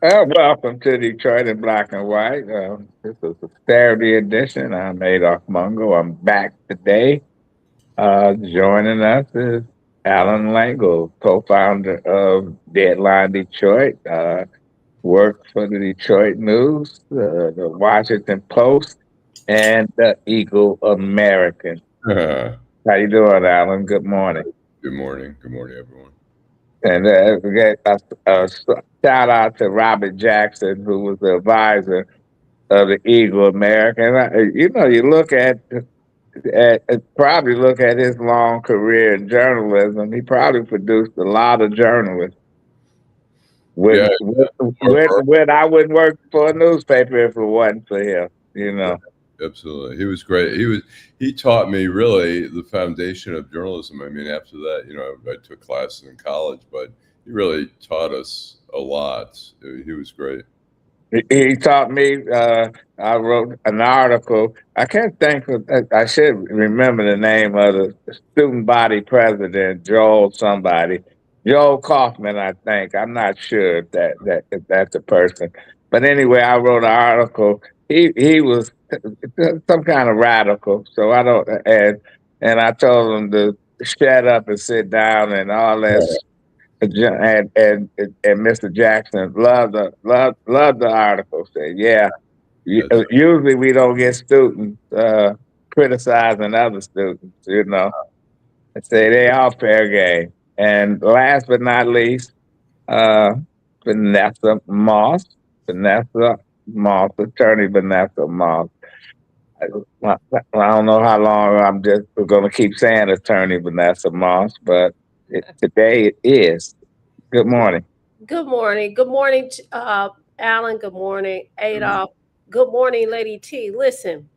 Welcome to Detroit in Black and White. This is a Saturday edition. I'm Adolph Mongo. I'm back today. Joining us is Allan Lengel, co-founder of Deadline Detroit. Worked for the Detroit News, the Washington Post, and the Eagle American. Good How you doing, Allan? Good morning. morning. Good morning, everyone. And we get a shout out to Robert Jackson, who was the advisor of the Eagle American. You look probably look at his long career in journalism. He probably produced a lot of journalists. Yeah, When I wouldn't work for a newspaper if it wasn't for him. You yeah, know. absolutely. He was great. He taught me really the foundation of journalism. I mean, after that, I took classes in college, but he really taught us a lot. He was great. He taught me. I wrote an article. I can't think of. I should remember the name of the student body president, Joel somebody, Joel Kaufman. I think. I'm not sure if that's a person. But anyway, I wrote an article. He was some kind of radical. So I don't. And I told him to shut up and sit down and all that and Mr. Jackson loved the article. Said, yeah, That's usually we don't get students criticizing other students. I say they all fair game. And last but not least, uh, Vanessa Moss, Vanessa Moss, attorney Vanessa Moss. I, I don't know how long I'm just going to keep saying attorney Vanessa Moss, but today it is. Good morning. Good morning. Good morning, Alan. Good morning, Adolph. Good morning, Lady T. Listen,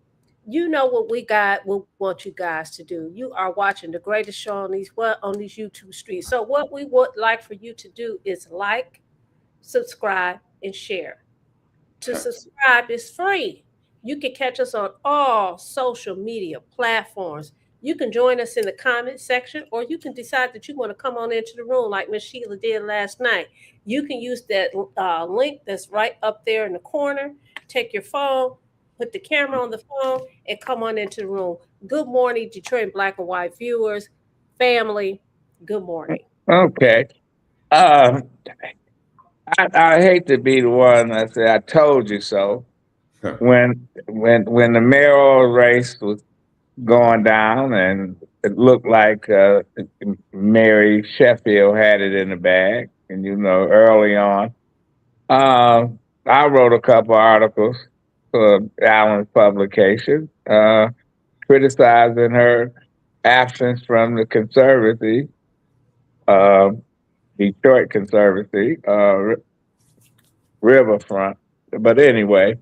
you know what we got. What we want you guys to do. You are watching the greatest show on these YouTube streets. So what we would like for you to do is like, subscribe, and share. To subscribe is free. You can catch us on all social media platforms. You can join us in the comment section, or you can decide that you want to come on into the room like Miss Sheila did last night. You can use that link that's right up there in the corner. Take your phone, put the camera on the phone, and come on into the room. Good morning, Detroit Black and White viewers, family. Good morning. Okay. Um, I hate to be the one that say I told you so. When the mayoral race was going down and it looked like Mary Sheffield had it in the bag, and early on, I wrote a couple articles for Allen's publication, criticizing her absence from the conservative, uh, Detroit Conservancy, Riverfront. But anyway,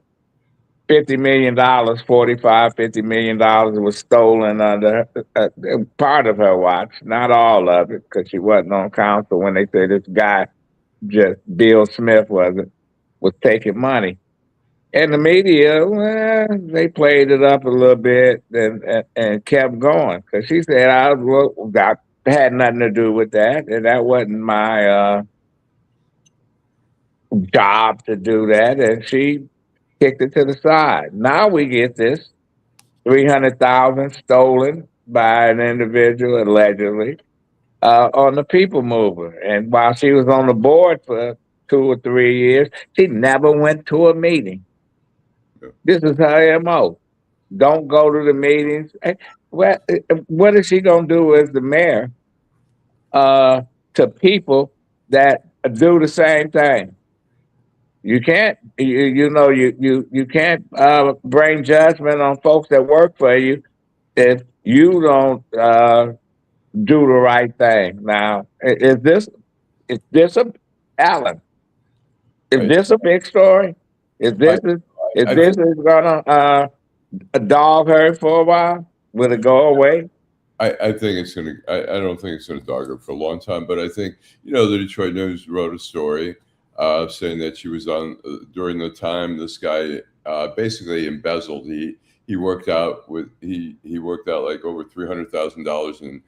$50 million, 45, $50 million was stolen under part of her watch, not all of it, because she wasn't on council when they said this guy, just Bill Smith, was taking money. And the media, well, they played it up a little bit and kept going because she said I had nothing to do with that, and that wasn't my job to do that, and she kicked it to the side. Now we get this 300,000 stolen by an individual allegedly on the People Mover, and while she was on the board for 2 or 3 years, she never went to a meeting. This is her MO. Don't go to the meetings. What is she gonna do as the mayor to people that do the same thing? You can't, you can't bring judgment on folks that work for you if you don't do the right thing. Now, is this a Allen? Is I, this a big story? Is I, this is I this think is gonna dog her for a while? Will it go away? I think it's gonna. I don't think it's gonna dog her for a long time. But I think the Detroit News wrote a story saying that she was on during the time this guy basically embezzled. He worked out he worked out like over $300,000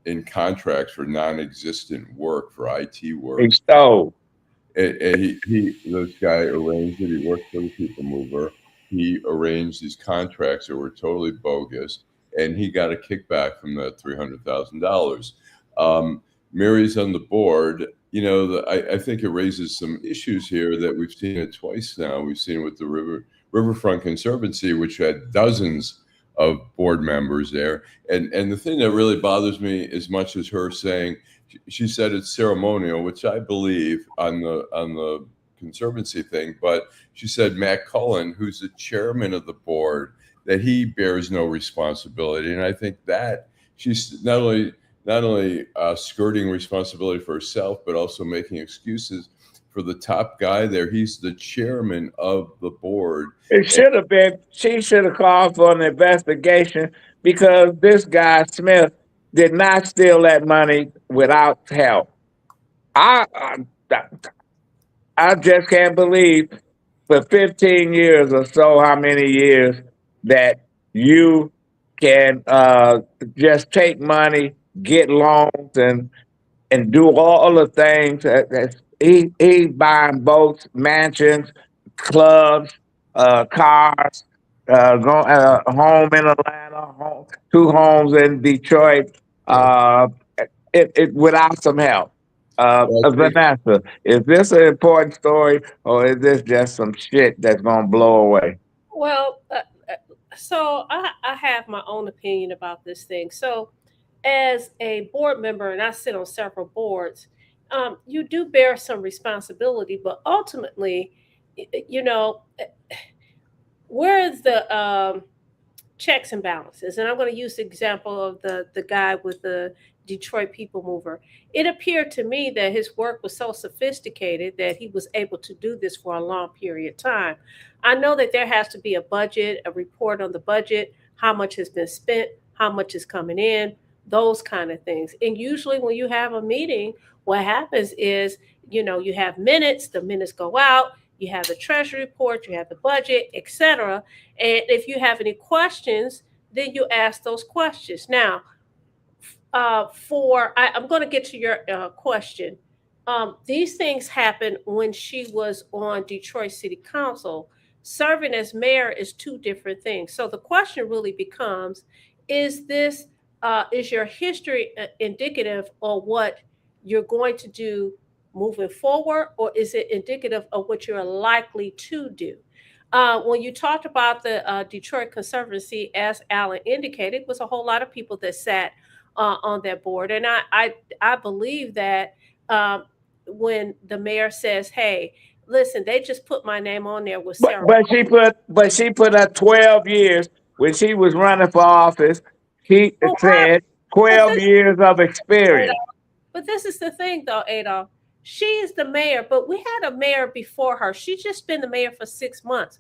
in contracts for non-existent work for IT He work. stole. This guy arranged it. He worked for the People Mover. He arranged these contracts that were totally bogus, and he got a kickback from that $300,000. Mary's on the board. You know, I think it raises some issues here that we've seen it twice now. We've seen it with the Riverfront Conservancy, which had dozens of board members there. And the thing that really bothers me as much as her saying, she said it's ceremonial, which I believe on the Conservancy thing, but she said Matt Cullen, who's the chairman of the board, that he bears no responsibility. And I think that she's not only skirting responsibility for herself, but also making excuses for the top guy there. He's the chairman of the board. It should have been, she should have called for an investigation because this guy, Smith, did not steal that money without help. I just can't believe for 15 years or so, how many years, that you can just take money, get loans, and do all the things. He buying boats, mansions, clubs, cars, home in Atlanta, two homes in Detroit, without some help. Vanessa, is this an important story, or is this just some shit that's gonna blow away? Well, so I have my own opinion about this thing. So, as a board member, and I sit on several boards, you do bear some responsibility, but ultimately, you know, where is the checks and balances? And I'm going to use the example of the guy with the Detroit People Mover. It appeared to me that his work was so sophisticated that he was able to do this for a long period of time. I know that there has to be a budget, a report on the budget, how much has been spent, how much is coming in, those kind of things. And usually when you have a meeting, what happens is, you know, you have minutes, the minutes go out, you have the treasury report, you have the budget, etc. And if you have any questions, then you ask those questions. Now, I'm going to get to your question. These things happened when she was on Detroit City Council. Serving as mayor is two different things. So the question really becomes, is your history indicative of what you're going to do moving forward, or is it indicative of what you're likely to do? When you talked about the Detroit Conservancy, as Allan indicated, was a whole lot of people that sat on that board. And I believe that when the mayor says, hey, listen, they just put my name on there with Sarah. But she put her 12 years when she was running for office. He said 12 years of experience. But this is the thing, though, Adolph. She is the mayor, but we had a mayor before her. She's just been the mayor for 6 months.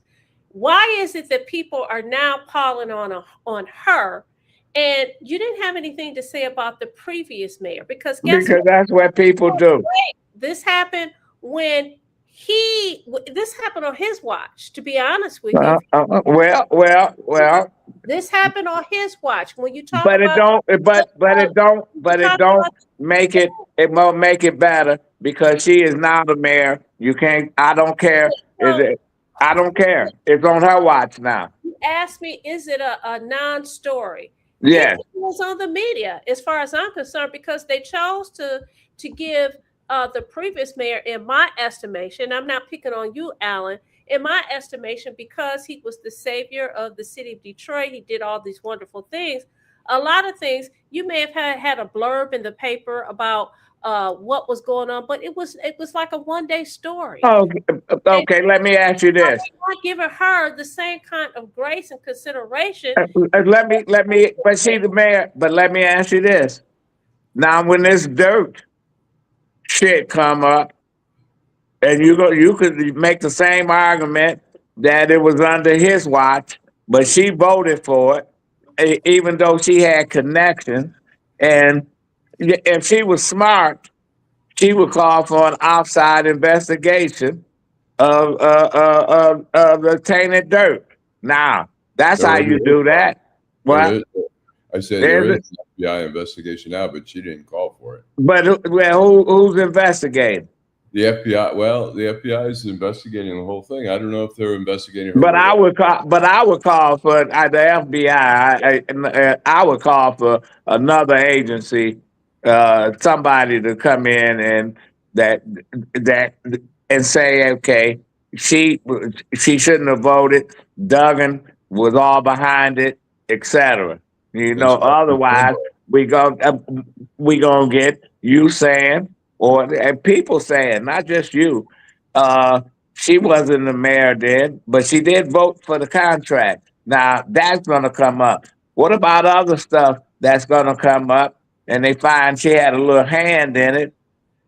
Why is it that people are now piling on her? And you didn't have anything to say about the previous mayor because that's what people do. This happened when this happened on his watch, to be honest with you. Well. This happened on his watch. When you talk but about it don't make it. It won't make it better because she is now the mayor. You can't. I don't care. I don't care. It's on her watch now. You asked me, is it a non-story? Yes. It was on the media, as far as I'm concerned, because they chose to give the previous mayor, in my estimation, I'm not picking on you, Allan, in my estimation, because he was the savior of the city of Detroit, he did all these wonderful things. A lot of things, you may have had a blurb in the paper about what was going on, but it was like a one-day story. Okay. Let me ask you this: I'm not giving her the same kind of grace and consideration. Let me. But she's the mayor. But let me ask you this: now, when this dirt shit come up, and you could make the same argument that it was under his watch, but she voted for it, even though she had connections. And if she was smart, she would call for an outside investigation of the tainted dirt. Now, that's how you do that. What? I said there is an FBI investigation now, but she didn't call for it. But who's investigating? The FBI. Well, the FBI is investigating the whole thing. I don't know if they're investigating her. But I would call for the FBI. I would call for another agency, somebody to come in and that that and say, okay, she she shouldn't have voted. Duggan was all behind it, etc. Otherwise we go we gonna get you saying or and people saying, not just you. Uh, she wasn't the mayor then, but she did vote for the contract. Now that's going to come up. What about other stuff that's going to come up? And they find she had a little hand in it,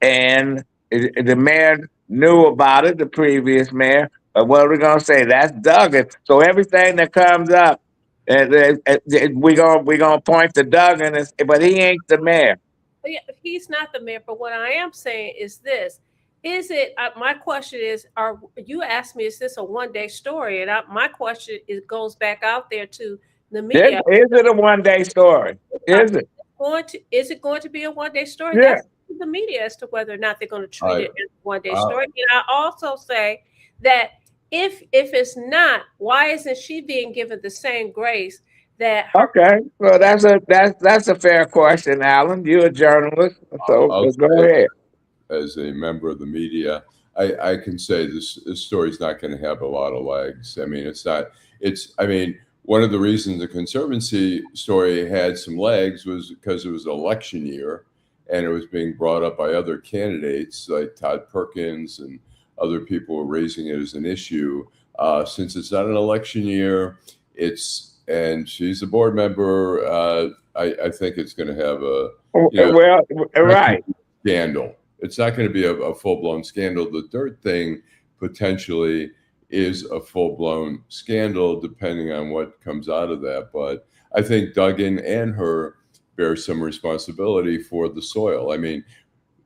and the mayor knew about it, the previous mayor. But what are we going to say? That's Duggan. So everything that comes up, we gonna point to Duggan, but he ain't the mayor. Yeah, he's not the mayor. But what I am saying is this: is it? My question is: Are you asked me? Is this a one-day story? And my question is goes back out there to the media. Is it a one-day story? Is it? Is it going to be a one-day story? Yeah. That's the media as to whether or not they're going to treat it as a one-day story. And I also say that if it's not, why isn't she being given the same grace that Okay, well that's a fair question, Allan. You're a journalist, so I'll go say, ahead. as a member of the media, I can say this story's not going to have a lot of legs. I mean, it's not. I mean, one of the reasons the Conservancy story had some legs was because it was election year, and it was being brought up by other candidates like Todd Perkins and other people were raising it as an issue. Since it's not an election year, and she's a board member. I think it's going to have Well, right. scandal. It's not going to be a full-blown scandal. The dirt thing potentially is a full-blown scandal, depending on what comes out of that. But I think Duggan and her bear some responsibility for the soil. I mean,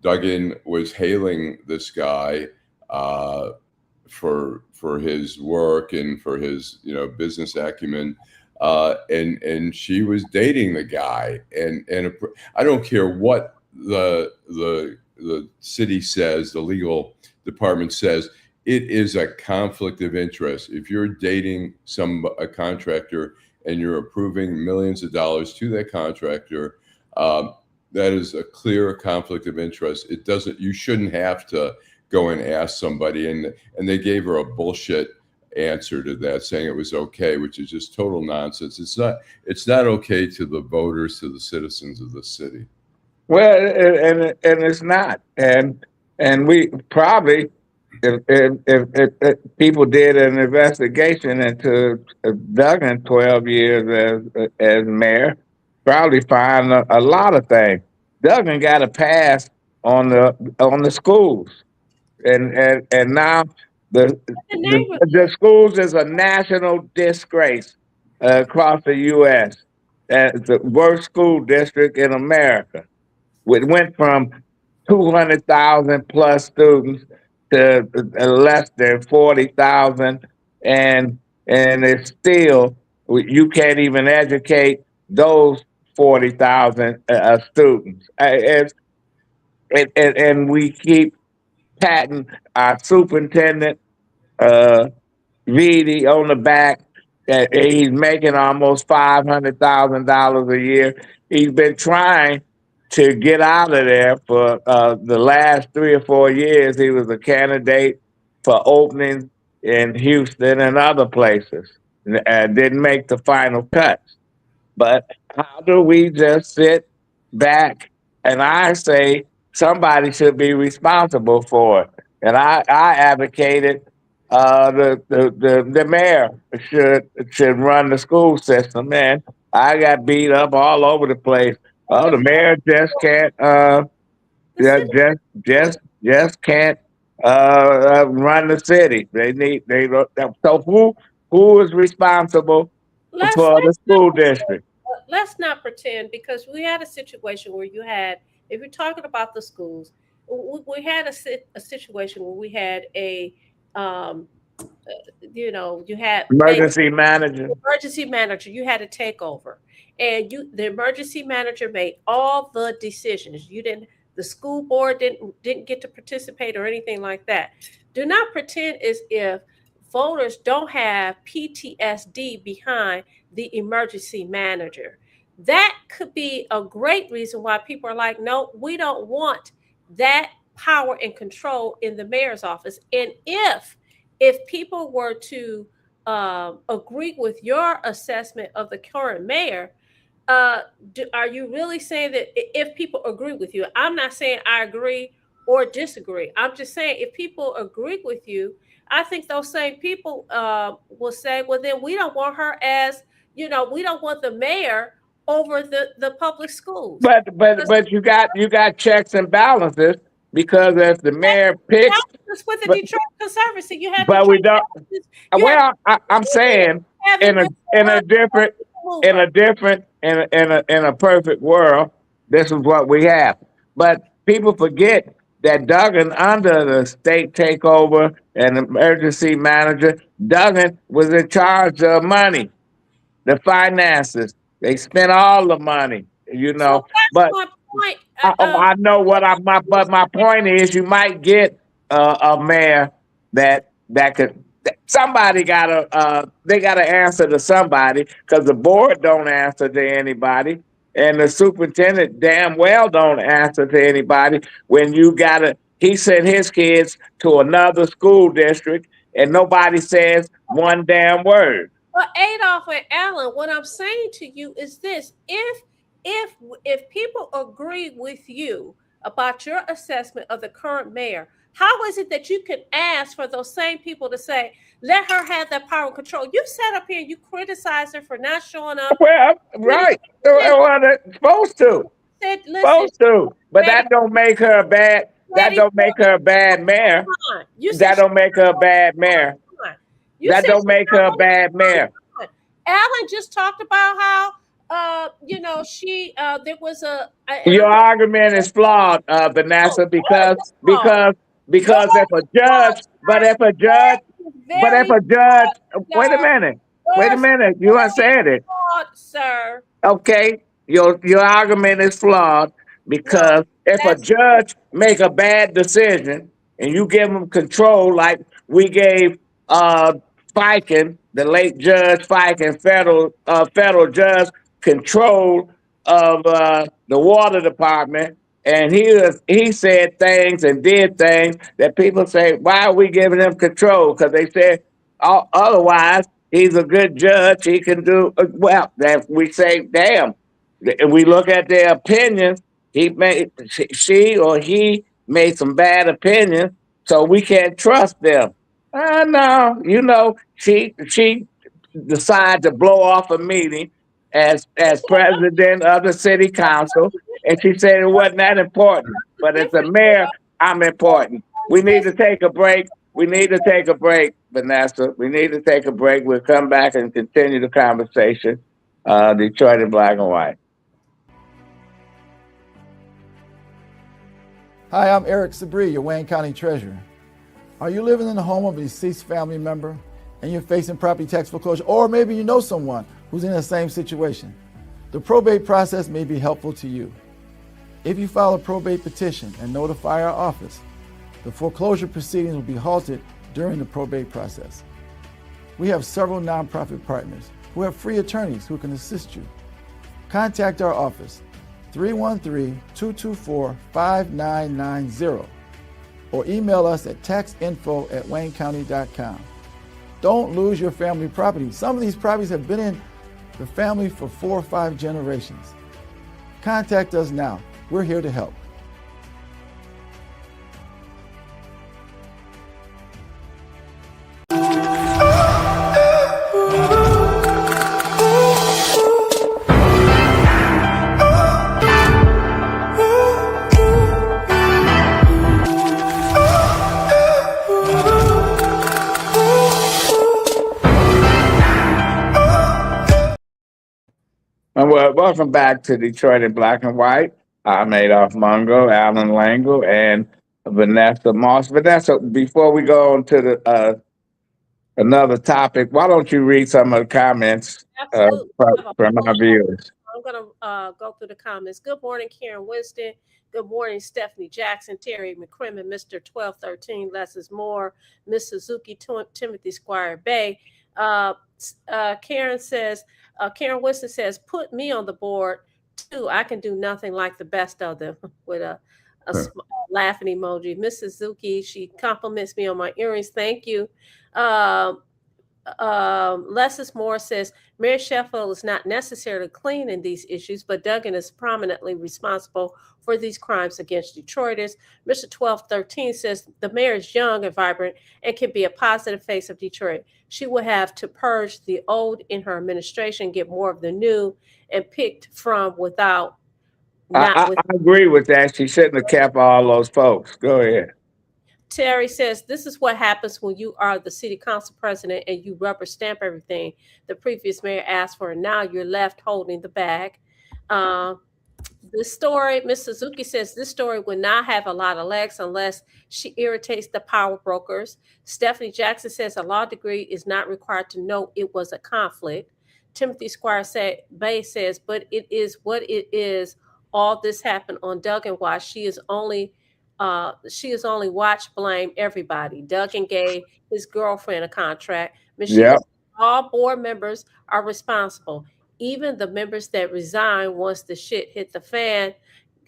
Duggan was hailing this guy for his work and for his business acumen. And she was dating the guy, and I don't care what the city says, the legal department says, it is a conflict of interest. If you're dating a contractor and you're approving millions of dollars to that contractor, that is a clear conflict of interest. You shouldn't have to go and ask somebody, and they gave her a bullshit answer to that, saying it was okay, which is just total nonsense. It's not okay to the voters, to the citizens of the city. Well, and it's not, and we probably if people did an investigation into Duggan 12 years as mayor, probably find a lot of things. Duggan got a pass on the schools, and now the schools is a national disgrace across the U.S. It's the worst school district in America. It went from 200,000 plus students to less than 40,000, and it's still you can't even educate those 40,000 students. And we keep patting our superintendent Vidi on the back. He's making almost $500,000 a year. He's been trying to get out of there for the last 3 or 4 years. He was a candidate for openings in Houston and other places, and didn't make the final cuts. But how do we just sit back? And I say somebody should be responsible for it. And I advocated the mayor should run the school system. Man, I got beat up all over the place. Oh, the mayor just can't just can't run the city. So who is responsible for the school district? Let's not pretend, because we had a situation where if you're talking about the schools, we had a situation where we had you had emergency manager. You had a takeover, and the emergency manager made all the decisions. You didn't The school board didn't get to participate or anything like that. Do not pretend as if voters don't have PTSD behind the emergency manager. That could be a great reason why people are like, no, we don't want that power and control in the mayor's office. And if people were to agree with your assessment of the current mayor, are you really saying that if people agree with you? I'm not saying I agree or disagree. I'm just saying if people agree with you, I think those same people will say, well, then we don't want her as, we don't want the mayor over the public schools. But you got checks and balances, because if the mayor picks, with the Detroit Conservancy, you had. But we don't. Well, I'm saying in a perfect world, this is what we have. But people forget that Duggan, under the state takeover and emergency manager, Duggan was in charge of money, the finances. They spent all the money, So but my point. I know but my point is, you might get a mayor that could. Somebody they gotta answer to somebody, because the board don't answer to anybody, and the superintendent damn well don't answer to anybody. When he sent his kids to another school district, and nobody says one damn word. Well, Adolph and Allan, what I'm saying to you is this: if people agree with you about your assessment of the current mayor, how is it that you can ask for those same people to say, let her have that power and control? You sat up here and you criticized her for not showing up. Well, right. Well, they're supposed to. Supposed to. But that don't make her a bad. That don't make her a bad mayor. That don't make her a bad mayor. That don't make her a bad mayor. Allan just talked about how there was your argument is flawed, Vanessa, because if a judge, wait a minute, you unsaid it, sir. Okay, your argument is flawed, because if a judge make a bad decision and you give him control, like we gave Fiken, the late Judge Fiken, federal judge, control of the water department, and he said things and did things that people say, why are we giving him control? Because they said otherwise he's a good judge, he can do well. That we say, damn, if we look at their opinions, she or he made some bad opinions, so we can't trust them. No, she decided to blow off a meeting as president of the city council, and she said it wasn't that important. But as a mayor, I'm important. We need to take a break. Vanessa. We need to take a break. We'll come back and continue the conversation. Detroit in black and white. Hi, I'm Eric Sabri, your Wayne County Treasurer. Are you living in the home of a deceased family member and you're facing property tax foreclosure, or maybe you know someone who's in the same situation? The probate process may be helpful to you. If you file a probate petition and notify our office, the foreclosure proceedings will be halted during the probate process. We have several nonprofit partners who have free attorneys who can assist you. Contact our office, 313-224-5990, or email us at taxinfo@waynecounty.com. Don't lose your family property. Some of these properties have been in the family for 4 or 5 generations. Contact us now. We're here to help. Welcome back to Detroit in Black and White. I'm Adolph Mongo, Allan Lengel, and Vanessa Moss. Vanessa, before we go on to the another topic, why don't you read some of the comments from our viewers? going to go through the comments. Good morning, Karen Winston. Good morning, Stephanie Jackson, Terry McCrimmon, Mr. 1213, Lessons Moore, Miss Suzuki, Timothy Squire Bay. Karen Winston says, put me on the board too. I can do nothing like the best of them, with a laughing emoji. Miss Suzuki, she compliments me on my earrings. Thank you. Lessons Moore says, Mayor Sheffield is not necessarily clean in these issues, but Duggan is prominently responsible for these crimes against Detroiters. Mr. 1213 says, the mayor is young and vibrant and can be a positive face of Detroit. She will have to purge the old in her administration, get more of the new, and picked from without. I agree with that. She shouldn't have kept all those folks. Go ahead. Terry says, this is what happens when you are the city council president and you rubber stamp everything the previous mayor asked for, and now you're left holding the bag. This story, Ms. Suzuki says, this story would not have a lot of legs unless she irritates the power brokers. Stephanie Jackson says, a law degree is not required to know it was a conflict. Timothy Squire Bay says, but it is what it is. All this happened on Duggan Watch. She is only watch blame everybody. Duggan gave his girlfriend a contract. Michelle, all board members are responsible. Even the members that resign once the shit hit the fan.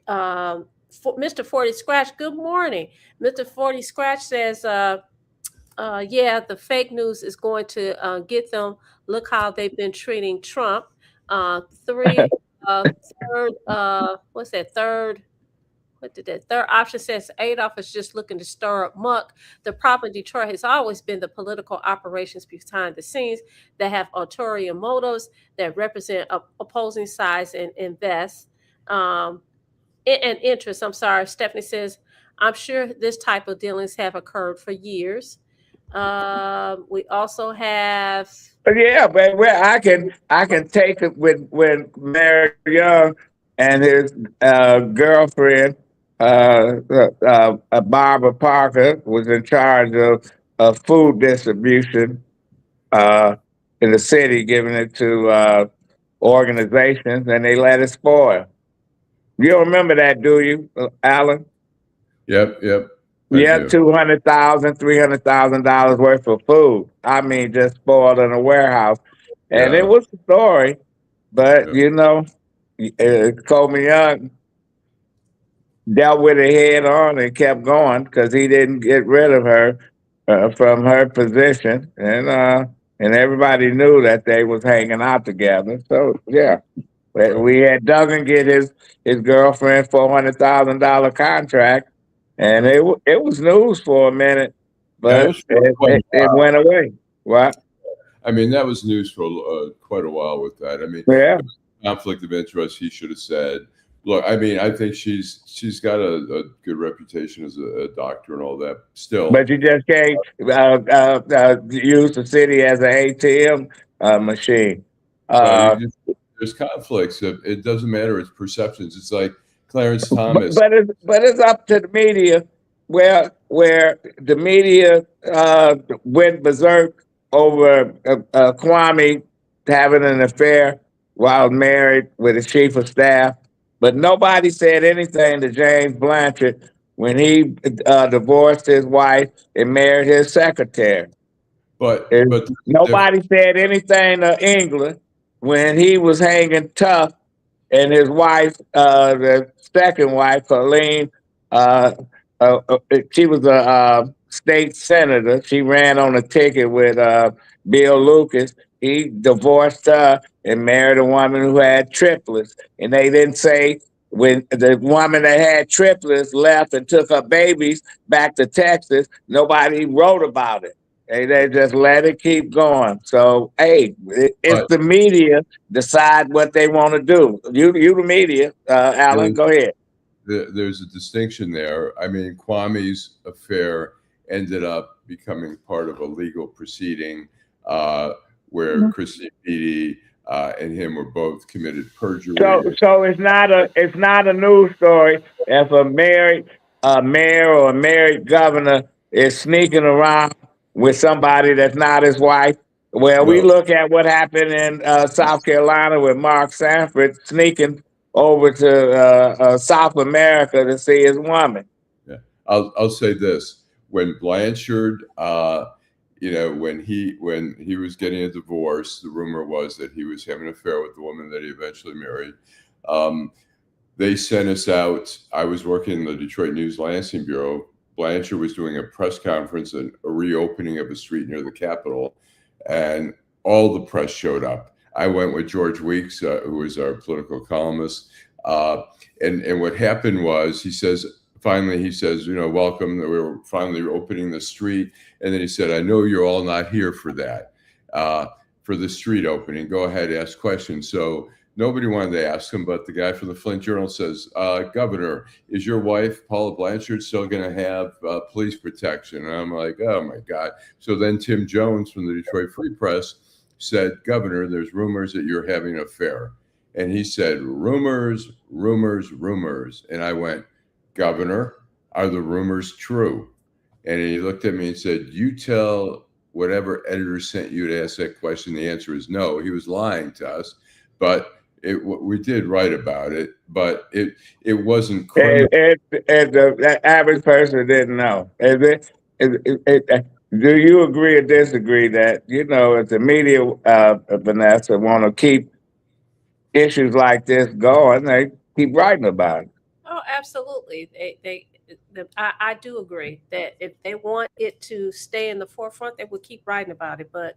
Mr. 40 Scratch, good morning. Mr. 40 Scratch says, yeah, the fake news is going to get them. Look how they've been treating Trump. Third option says Adolph is just looking to stir up muck. The problem in Detroit has always been the political operations behind the scenes that have ulterior motives that represent opposing sides and invest and interest. I'm sorry. Stephanie says, I'm sure this type of dealings have occurred for years. We also have. Yeah, but I can take it with when Mayor Young and his girlfriend, Barbara Parker, was in charge of food distribution in the city, giving it to organizations, and they let it spoil. You don't remember that, do you, Allan? Yep. Yeah, $200,000, $300,000 worth of food. I mean, just spoiled in a warehouse, and it was a story. But you know, Coleman Young dealt with it head on and kept going because he didn't get rid of her from her position, and everybody knew that they was hanging out together. So yeah, we had Duggan get his girlfriend $400,000 contract. And it was news for a minute, but it went away. What? I mean, that was news for quite a while with that. I mean, conflict of interest, he should have said. Look, I mean, I think she's got a good reputation as a doctor and all that still. But you just can't use the city as an ATM machine. There's conflicts. It doesn't matter. It's perceptions. It's like Clarence Thomas. But it's up to the media, where the media went berserk over Kwame having an affair while married with his chief of staff. But nobody said anything to James Blanchard when he divorced his wife and married his secretary. But nobody said anything to England when he was hanging tough. And his wife, the second wife, Colleen, she was a state senator. She ran on a ticket with Bill Lucas. He divorced her and married a woman who had triplets. And they didn't say when the woman that had triplets left and took her babies back to Texas, nobody wrote about it. They just let it keep going. So, hey, it's the media decide what they want to do. You the media, Allan, go ahead. There's a distinction there. I mean, Kwame's affair ended up becoming part of a legal proceeding where Christine Beattie and him were both committed perjury. So it's not a news story if a mayor or a married governor is sneaking around with somebody that's not his wife. Well, we Well, look at what happened in South Carolina with Mark Sanford sneaking over to South America to see his woman. yeah, I'll say this: when Blanchard, when he was getting a divorce, the rumor was that he was having an affair with the woman that he eventually married. They sent us out. I was working in the Detroit News Lansing Bureau. Blanchard was doing a press conference and a reopening of a street near the Capitol, and all the press showed up. I went with George Weeks, who was our political columnist, and what happened was he says, welcome. We were finally opening the street, and then he said, I know you're all not here for that, for the street opening. Go ahead, ask questions. So nobody wanted to ask him, but the guy from the Flint Journal says, Governor, is your wife, Paula Blanchard, still going to have police protection? And I'm like, oh, my God. So then Tim Jones from the Detroit Free Press said, Governor, there's rumors that you're having an affair. And he said, rumors, rumors, rumors. And I went, Governor, are the rumors true? And he looked at me and said, you tell whatever editor sent you to ask that question. The answer is no. He was lying to us. But we did write about it, but it wasn't criminal. And the average person didn't know. Do you agree or disagree that, if the media, Vanessa, want to keep issues like this going, they keep writing about it? Oh, absolutely. I do agree that if they want it to stay in the forefront, they would keep writing about it. But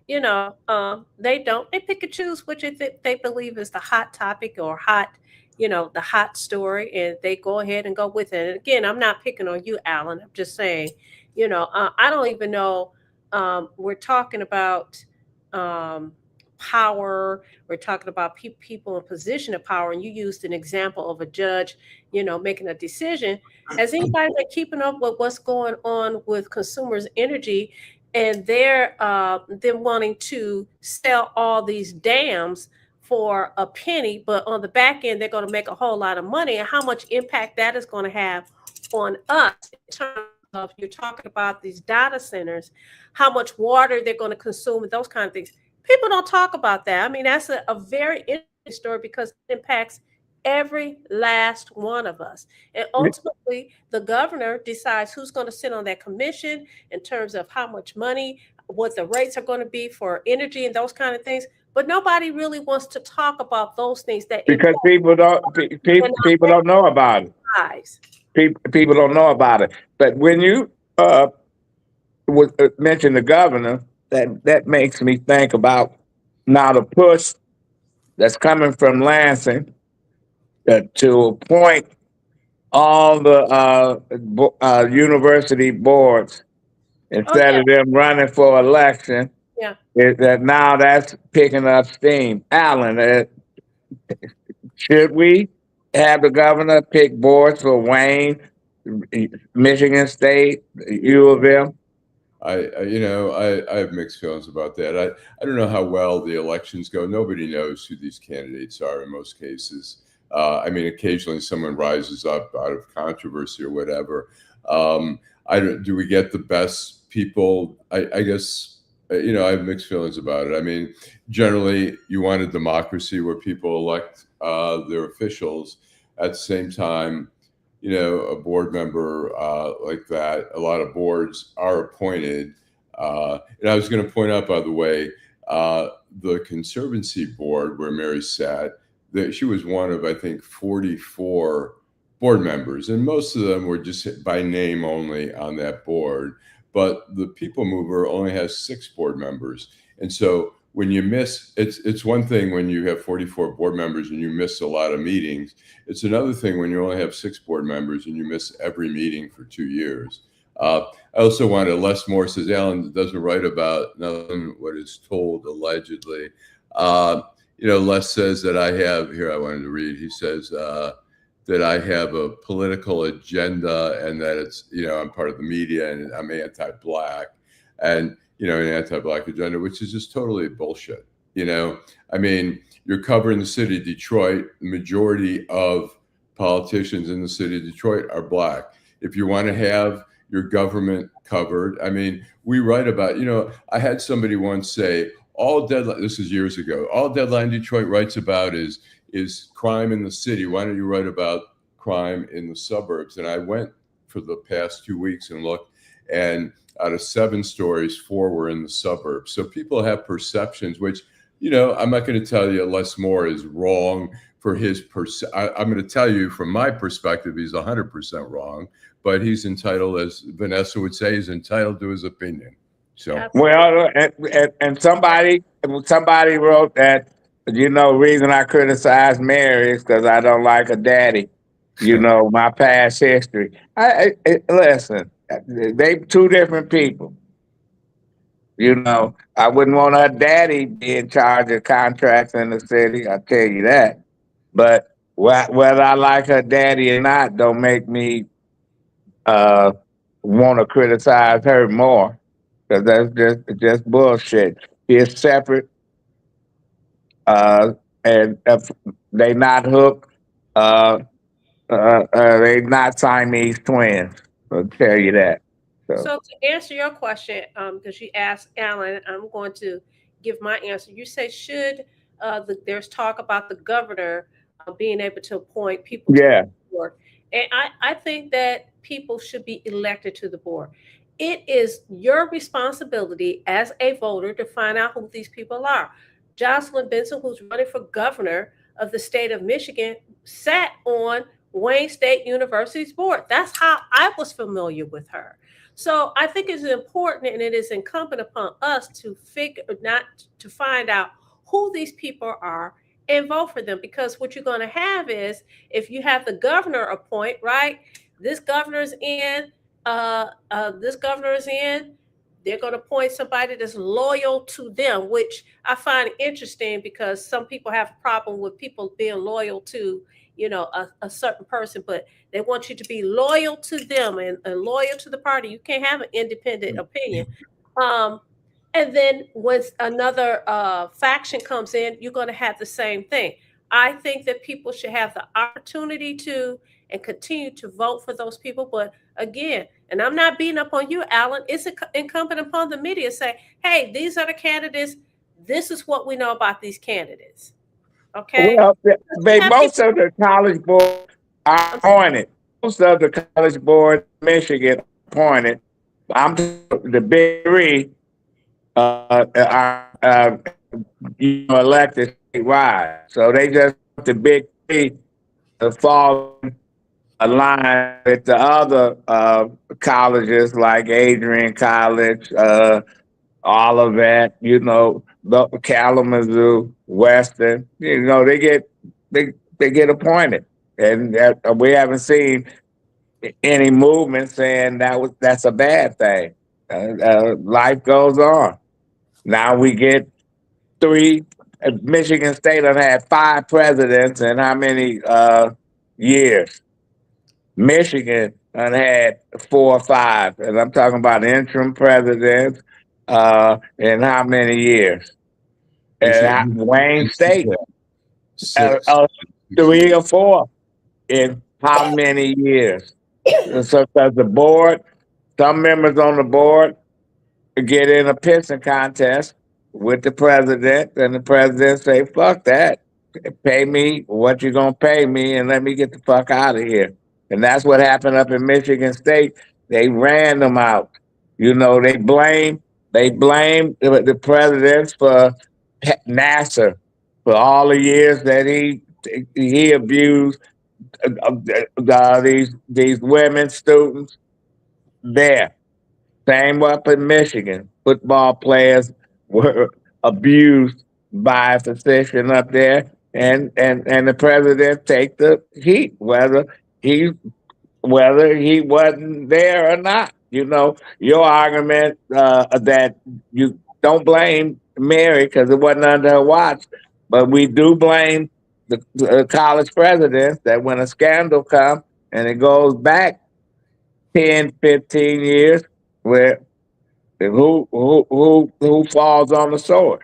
they don't. They pick and choose which they believe is the hot topic or the hot story, and they go ahead and go with it. And again, I'm not picking on you, Allan. I'm just saying, I don't even know. We're talking about power. We're talking about people in position of power, and you used an example of a judge, making a decision. Has anybody been keeping up with what's going on with consumers' energy? And they're them wanting to sell all these dams for a penny, but on the back end, they're going to make a whole lot of money. And how much impact that is going to have on us in terms of, you're talking about these data centers, how much water they're going to consume, and those kind of things. People don't talk about that. I mean, that's a very interesting story because it impacts every last one of us. And ultimately, the governor decides who's going to sit on that commission in terms of how much money, what the rates are going to be for energy and those kind of things. But nobody really wants to talk about those things because people don't know about it. People don't know about it. But when you mention the governor, that makes me think about now the push that's coming from Lansing to appoint all the university boards instead of them running for election. Yeah. That now that's picking up steam. Allan, should we have the governor pick boards for Wayne, Michigan State, U of M? I have mixed feelings about that. I don't know how well the elections go. Nobody knows who these candidates are in most cases. Occasionally someone rises up out of controversy or whatever. Do we get the best people? I guess, I have mixed feelings about it. Generally you want a democracy where people elect their officials. At the same time, a board member like that, a lot of boards are appointed. And I was going to point out, by the way, the Conservancy board where Mary sat, that she was one of, I think, 44 board members. And most of them were just by name only on that board. But the People Mover only has 6 board members. And so when you miss, it's one thing when you have 44 board members and you miss a lot of meetings. It's another thing when you only have 6 board members and you miss every meeting for 2 years. I also wanted, Les Moore says, Allan doesn't write about nothing what is told allegedly. Les says that I wanted to read, he says that I have a political agenda and that it's, I'm part of the media and I'm anti-Black. And an anti-Black agenda, which is just totally bullshit. You're covering the city of Detroit. The majority of politicians in the city of Detroit are Black. If you want to have your government covered. I mean, we write about, I had somebody once say, all Deadline, this is years ago, all Deadline Detroit writes about is crime in the city. Why don't you write about crime in the suburbs? And I went for the past 2 weeks and looked, and out of 7 stories, 4 were in the suburbs. So people have perceptions, which, I'm not going to tell you Les Moore is wrong for his I'm going to tell you from my perspective, he's 100% wrong, but he's entitled, as Vanessa would say, he's entitled to his opinion. So, well, and somebody wrote that, reason I criticize Mary is because I don't like her daddy. My past history. Listen, they 2 different people. I wouldn't want her daddy be in charge of contracts in the city. I'll tell you that. But whether I like her daddy or not, don't make me want to criticize her more, because that's just bullshit. It's separate, and if they not hooked. They not Siamese twins. I'll tell you that. So to answer your question, because you asked Allan, I'm going to give my answer. You say, should there's talk about the governor being able to appoint people to the board? And I think that people should be elected to the board. It is your responsibility as a voter to find out who these people are. Jocelyn Benson, who's running for governor of the state of Michigan, sat on Wayne State University's board. That's how I was familiar with her. So I think it's important, and it is incumbent upon us to find out who these people are and vote for them. Because what you're going to have is, if you have the governor appoint, right? This governor's in, they're going to appoint somebody that's loyal to them, which I find interesting, because some people have a problem with people being loyal to, a certain person, but they want you to be loyal to them and loyal to the party. You can't have an independent opinion. And then when another faction comes in, you're going to have the same thing. I think that people should have the opportunity to and continue to vote for those people. But again, and I'm not beating up on you, Allan, it's incumbent upon the media to say, hey, these are the candidates. This is what we know about these candidates. Okay. Well, most of the college boards are appointed. Most of the college boards in Michigan are appointed. I'm the big 3 are elected statewide. So they just want the big 3 to fall in line with the other colleges like Adrian College, Olivet, Kalamazoo, Western. They get appointed, and we haven't seen any movement saying that's a bad thing. Life goes on. Now we get 3. Michigan State have had 5 presidents in how many years? Michigan had 4 or 5, and I'm talking about interim presidents in how many years? And Wayne State, 3 or 4 in how many years? So does the board, some members on the board get in a pissing contest with the president, and the president say, fuck that. Pay me what you're going to pay me, and let me get the fuck out of here. And that's what happened up in Michigan State. They ran them out. They blame the presidents for NASA for all the years that he abused these women students there. Same up in Michigan. Football players were abused by a physician up there, and the president take the heat, whether he wasn't there or not. Your argument that you don't blame Mary because it wasn't under her watch, but we do blame the college presidents that when a scandal comes and it goes back 10, 15 years, where who falls on the sword?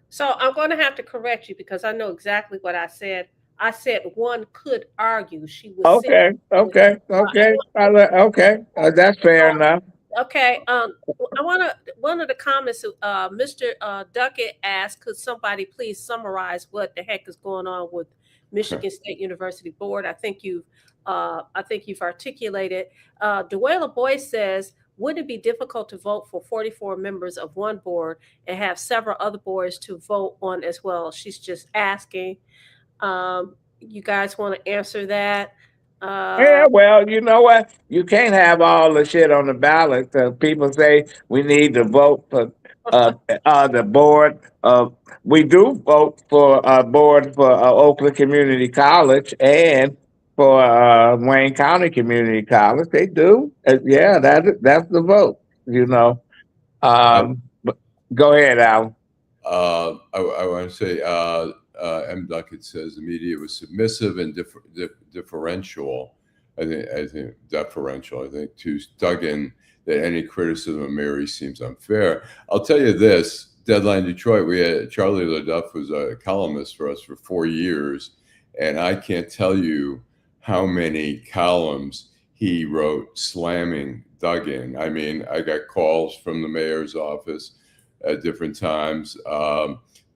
So I'm going to have to correct you, because I know exactly what I said I said one could argue she was sitting. Okay, okay, okay, okay. That's fair enough. Okay. I want to. One of the comments, Mr. Duckett asked, "Could somebody please summarize what the heck is going on with Michigan State University Board?" I think you've articulated. Duela Boyce says, "Would it be difficult to vote for 44 members of one board and have several other boards to vote on as well?" She's just asking. You guys want to answer that? Yeah, well, you know what? You can't have all the shit on the ballot. People say we need to vote for the board. We do vote for a board for Oakland Community College and for Wayne County Community College. They do. Yeah, that's the vote. You know. But go ahead, Al. I want to say M. Duckett says the media was submissive and differential. I think deferential. I think to Duggan that any criticism of Mary seems unfair. I'll tell you this: Deadline Detroit. We had Charlie LaDuff was a columnist for us for 4 years, and I can't tell you how many columns he wrote slamming Duggan. I mean, I got calls from the mayor's office at different times.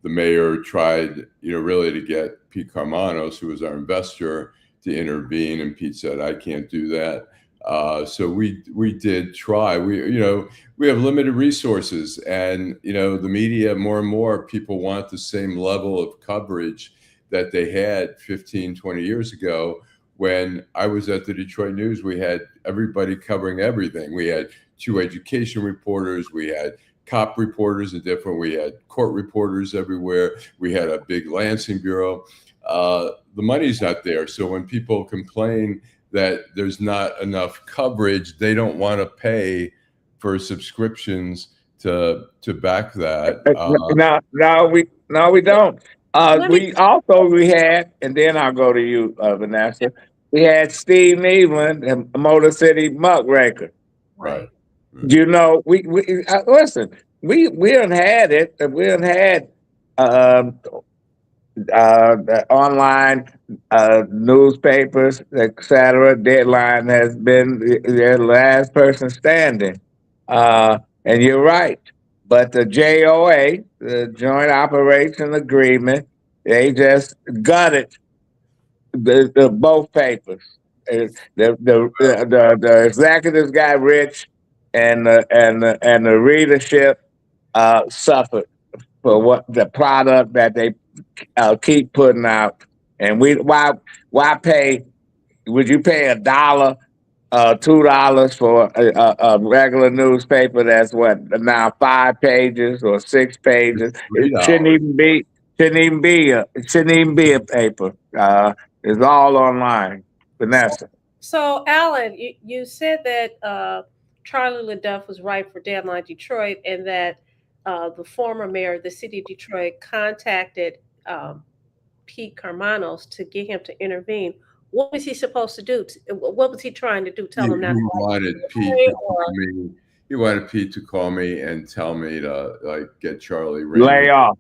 The mayor tried, really to get Pete Carmanos, who was our investor, to intervene, and Pete said, "I can't do that." So we did try. We have limited resources, and the media, more and more people want the same level of coverage that they had 15, 20 years ago. When I was at the Detroit News, we had everybody covering everything. We had 2 education reporters, we had cop reporters we had court reporters everywhere. We had a big Lansing bureau. The money's not there. So when people complain that there's not enough coverage, they don't want to pay for subscriptions to back that. No, we don't. We had, and then I'll go to you, Vanessa. We had Steve Neveland and Motor City Muckraker. Right. We listen. We done had it. We done had the online newspapers, etc. Deadline has been their last person standing, and you're right. But the JOA, the Joint Operation Agreement, they just gutted the both papers. The executives got rich, and the readership suffered for what the product that they keep putting out. And why pay? Would you pay $1, $2 for a regular newspaper that's what now 5 pages or 6 pages? It shouldn't even be a paper. It's all online. Vanessa. So, Allan, you said that Charlie LaDuff was right for Deadline Detroit, and that the former mayor of the city of Detroit contacted Pete Carmanos to get him to intervene. What was he supposed to do? What was he trying to do? Tell him not to wanted Pete to call me. He wanted Pete to call me and tell me to get Charlie lay off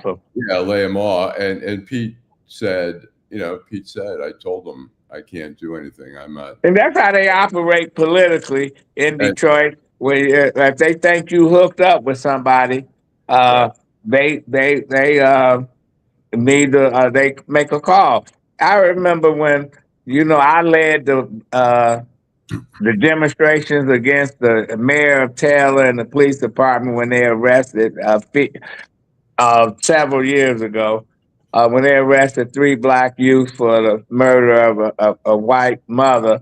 him. Yeah, lay him off. And Pete said, I told him I can't do anything. I'm not. And that's how they operate politically in Detroit. Where if they think you hooked up with somebody, they need to they make a call. I remember when I led the demonstrations against the mayor of Taylor and the police department when they arrested several years ago. When they arrested 3 black youth for the murder of a white mother,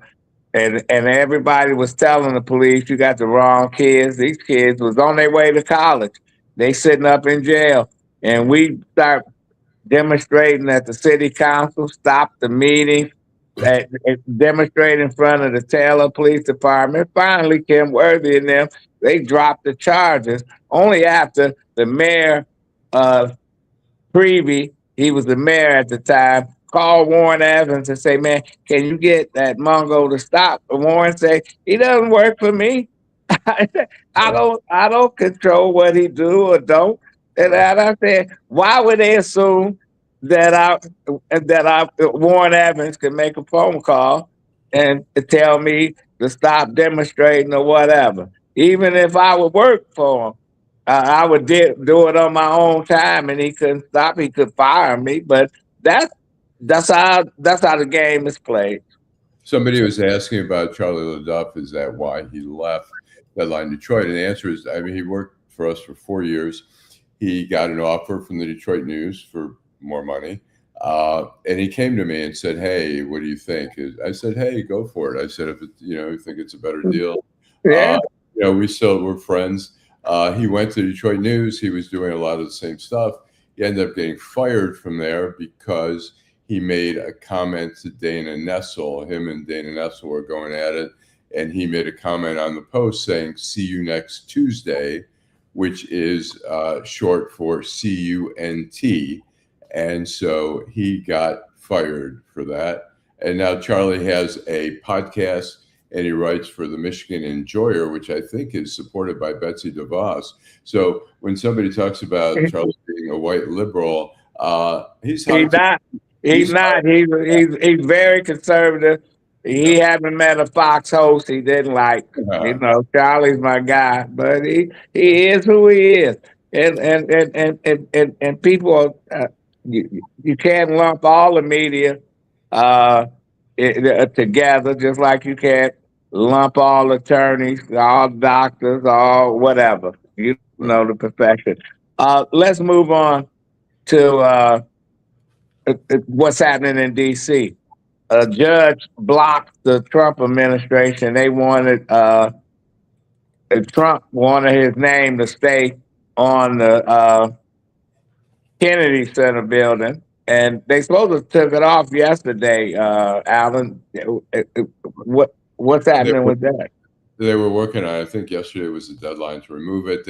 and everybody was telling the police, "You got the wrong kids. These kids was on their way to college. They sitting up in jail." And we start demonstrating at the city council, stopped the meeting, demonstrate in front of the Taylor Police Department. Finally, Kim Worthy and them, they dropped the charges only after the mayor of Prevy, he was the mayor at the time, called Warren Evans and say, "Man, can you get that Mongo to stop?" And Warren say, "He doesn't work for me. I don't control what he do or don't." And I said, why would they assume Warren Evans could make a phone call and tell me to stop demonstrating or whatever. Even if I would work for him, I would do it on my own time, and he couldn't stop. He could fire me, but that's how the game is played. Somebody was asking about Charlie LaDuff. Is that why he left Deadline Detroit? And the answer is, I mean, he worked for us for 4 years. He got an offer from the Detroit News for more money. And he came to me and said, "Hey, what do you think?" I said, "Hey, go for it." I said, "If you think it's a better deal." Yeah. We're friends. He went to Detroit News. He was doing a lot of the same stuff. He ended up getting fired from there because he made a comment to Dana Nessel. Him and Dana Nessel were going at it, and he made a comment on the Post saying, "See you next Tuesday," which is short for CUNT. And so he got fired for that. And now Charlie has a podcast, and he writes for the Michigan Enjoyer, which I think is supported by Betsy DeVos. So when somebody talks about Charlie being a white liberal, he's not. He's very conservative. He haven't met a Fox host he didn't like. Charlie's my guy, but he is who he is. And people, you can't lump all the media together, just like you can't lump all attorneys, all doctors, all whatever. You know the profession. Let's move on to what's happening in D.C. A judge blocked the Trump administration. They wanted Trump wanted his name to stay on the Kennedy Center building, and they supposed to took it off yesterday. Allan, what's happening with that? They were working on it. I think yesterday was the deadline to remove it.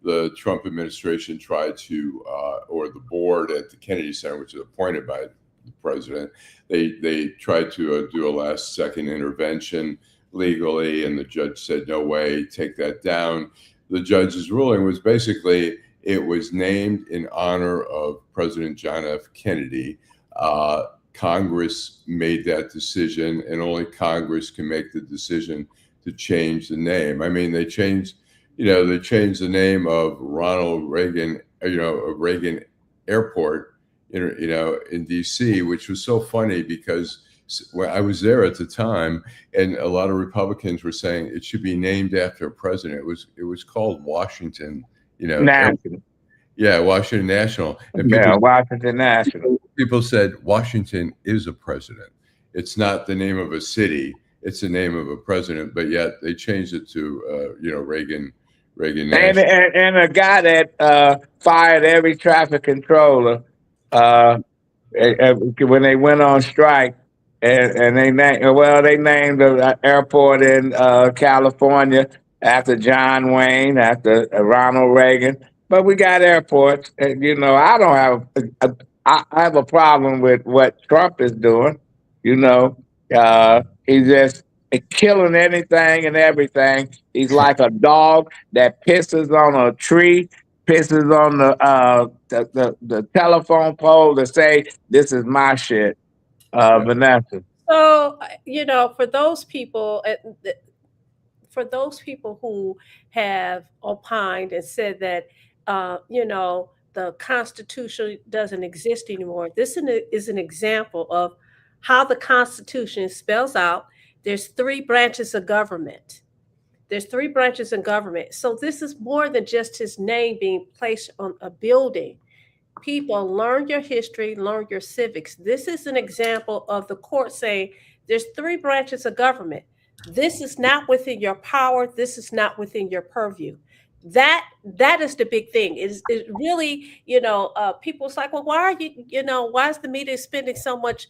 The Trump administration tried to, or the board at the Kennedy Center, which is appointed by the president, they tried to do a last-second intervention legally, and the judge said, "No way, take that down." The judge's ruling was basically it was named in honor of President John F. Kennedy. Congress made that decision, and only Congress can make the decision to change the name. I mean, they changed the name of Ronald Reagan, of Reagan Airport, in D.C., which was so funny because when I was there at the time, and a lot of Republicans were saying it should be named after a president. It was called Washington, National. Yeah, Washington National. And Washington National. People said Washington is a president. It's not the name of a city. It's the name of a president, but yet they changed it to, Reagan National. And a guy that fired every traffic controller when they went on strike, and they named the airport in California after John Wayne, after Ronald Reagan. But we got airports, and I don't have I have a problem with what Trump is doing. He's just killing anything and everything. He's like a dog that pisses on a tree, pisses on the telephone pole to say, "This is my shit." Vanessa. So, for those people who have opined and said that, the Constitution doesn't exist anymore, this is an example of how the Constitution spells out there's 3 branches of government. There's 3 branches of government. So this is more than just his name being placed on a building. People, learn your history, learn your civics. This is an example of the court saying there's 3 branches of government. This is not within your power. This is not within your purview. That is the big thing. It really, people's like, well, why is the media spending so much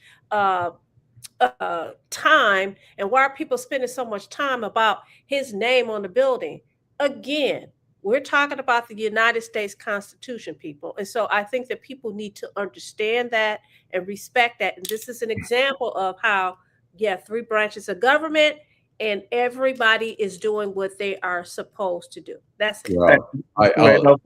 time, and why are people spending so much time about his name on the building? Again, we're talking about the United States Constitution, people. And so I think that people need to understand that and respect that. And this is an example of how, 3 branches of government, and everybody is doing what they are supposed to do. That's it. Well,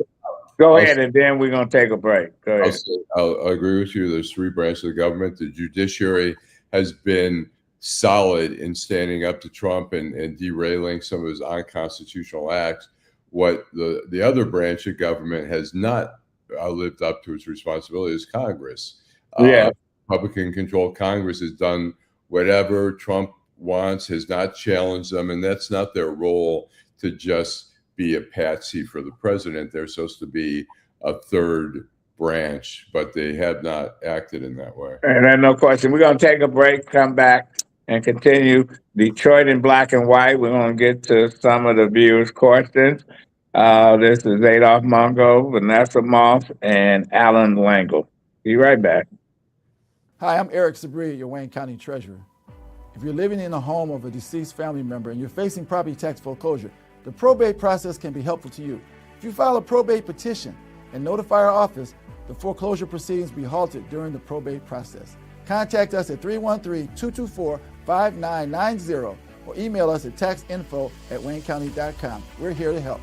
Go ahead, and then we're going to take a break. Go ahead. I'll agree with you. There's three branches of the government. The judiciary has been solid in standing up to Trump and derailing some of his unconstitutional acts. What the other branch of government has not lived up to its responsibility is Congress. Yeah. Republican-controlled Congress has done whatever Trump wants, has not challenged them, and that's not their role to just be a patsy for the president. They're supposed to be a third branch, but they have not acted in that way. And then no question. We're going to take a break, come back, and continue Detroit in black and white. We're going to get to some of the viewers' questions. This is Adolph Mongo, Vanessa Moss, and Allan Lengel. Be right back. Hi, I'm Eric Sabria, your Wayne County Treasurer. If you're living in the home of a deceased family member and you're facing property tax foreclosure, the probate process can be helpful to you. If you file a probate petition and notify our office, the foreclosure proceedings will be halted during the probate process. Contact us at 313-224-5990 or email us at taxinfo@waynecounty.com. We're here to help.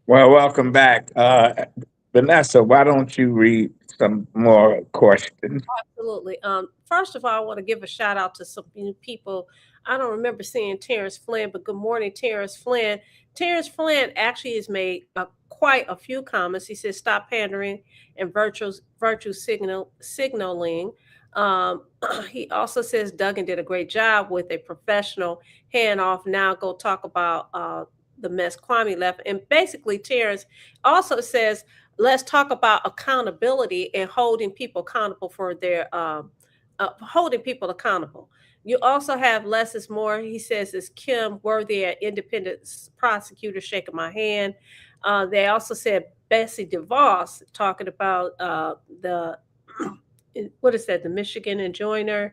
Well, welcome back. Vanessa, why don't you read some more questions? Absolutely. First of all, I want to give a shout out to some new people. I don't remember seeing Terrence Flynn, but good morning, Terrence Flynn. Terrence Flynn actually has made quite a few comments. He says, stop pandering and virtue signaling. He also says Duggan did a great job with a professional handoff. Now go talk about the mess Kwame left. And basically, Terrence also says, let's talk about accountability and holding people accountable for their holding people accountable. You also have less is more. He says, is Kim Worthy, an independent prosecutor, shaking my hand. They also said Bessie DeVos talking about the what is that? The Michigan enjoiner.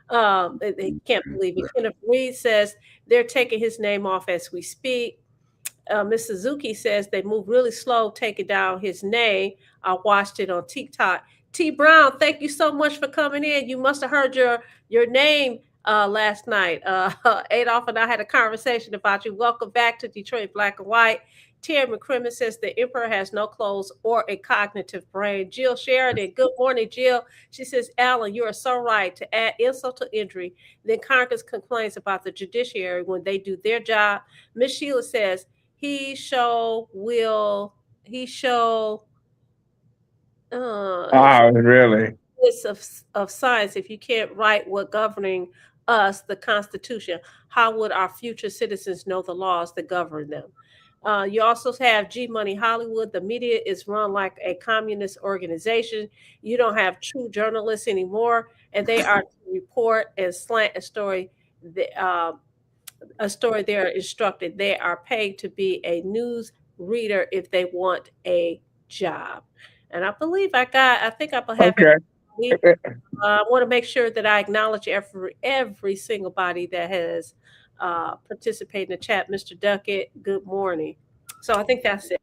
They can't believe it. Kenneth Reed says they're taking his name off as we speak. Ms. Suzuki says they move really slow, taking down his name. I watched it on TikTok. T. Brown, thank you so much for coming in. You must have heard your name last night. Adolph and I had a conversation about you. Welcome back to Detroit Black and White. Terry McCrimmon says the emperor has no clothes or a cognitive brain. Jill Sheridan, good morning, Jill. She says, Allan, you are so right. To add insult to injury, then Congress complains about the judiciary when they do their job. Miss Sheila says, he show really? Of science. If you can't write what governing us, the Constitution, how would our future citizens know the laws that govern them? You also have G Money Hollywood. The media is run like a communist organization. You don't have true journalists anymore, and they are to report and slant a story. They're instructed. They are paid to be a news reader if they want a job. And I believe I think I have. Okay. I want to make sure that I acknowledge every single body that has participated in the chat. Mr. Duckett, good morning. So I think that's it.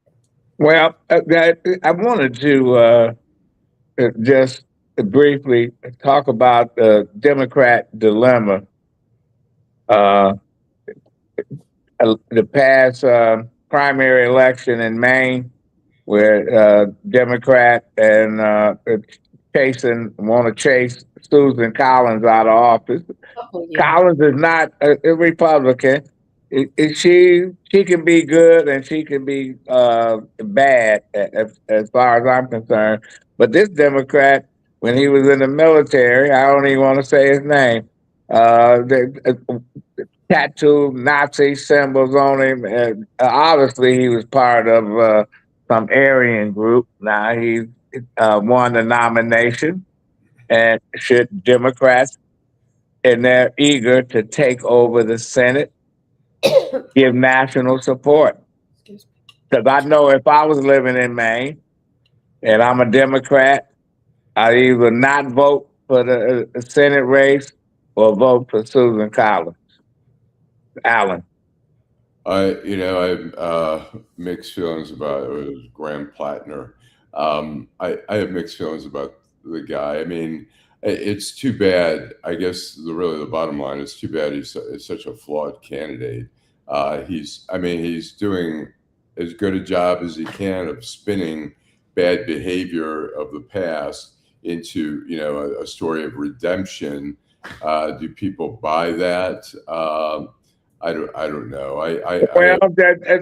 Well, I wanted to just briefly talk about the Democrat dilemma. The past primary election in Maine, where Democrat and want to chase Susan Collins out of office. Oh, yeah. Collins is not a Republican. She can be good and she can be bad as far as I'm concerned. But this Democrat, when he was in the military, I don't even want to say his name. Tattooed Nazi symbols on him, and obviously he was part of some Aryan group. Now he won the nomination, and should Democrats, and they're eager to take over the Senate, give national support. Because I know if I was living in Maine and I'm a Democrat, I'd either not vote for the Senate race or vote for Susan Collins. Allan. I have mixed feelings about Graham Plattner. I have mixed feelings about the guy. I mean, It's too bad. I guess the bottom line is too bad he's such a flawed candidate. He's doing as good a job as he can of spinning bad behavior of the past into, a story of redemption. Do people buy that? I don't know. Well,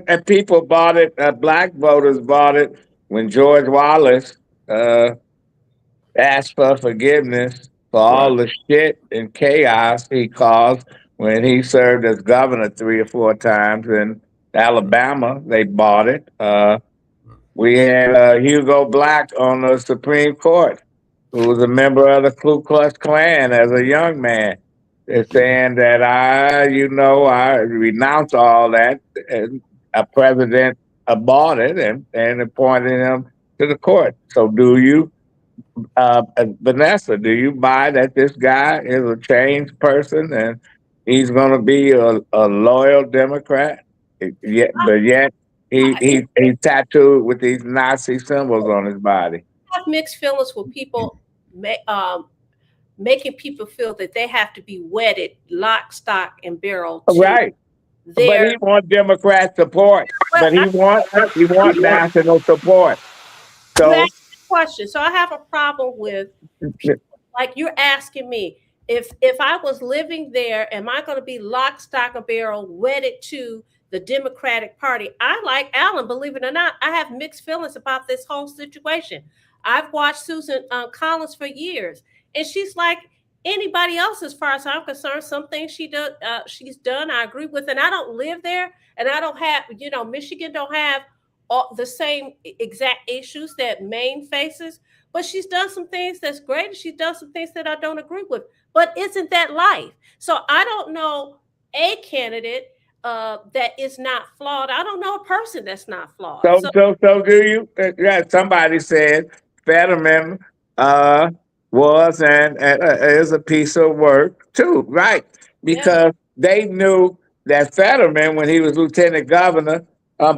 and people bought it. Black voters bought it when George Wallace asked for forgiveness for all Right. the shit and chaos he caused when he served as governor 3 or 4 times in Alabama. They bought it. We had Hugo Black on the Supreme Court, who was a member of the Ku Klux Klan as a young man. They're saying that I renounce all that. And a president bought it and appointed him to the court. So do you? Vanessa, do you buy that this guy is a changed person and he's going to be a loyal Democrat? Yet he's tattooed with these Nazi symbols on his body. I have mixed feelings with people making people feel that they have to be wedded lock, stock, and barrel. Right. But he wants Democrat support. But he wants national support. So question. So I have a problem with people, like you're asking me if I was living there, am I going to be lock, stock, and barrel wedded to the Democratic Party? I like Allan, believe it or not. I have mixed feelings about this whole situation. I've watched Susan Collins for years, and she's like anybody else as far as I'm concerned. Some things she's done, I agree with, and I don't live there, and I don't have, Michigan don't have all the same exact issues that Maine faces, but she's done some things that's great, and she's done some things that I don't agree with. But isn't that life? So I don't know a candidate that is not flawed. I don't know a person that's not flawed. So do you? Yeah, somebody said Fetterman was and is a piece of work too, right? Because they knew that Fetterman, when he was lieutenant governor,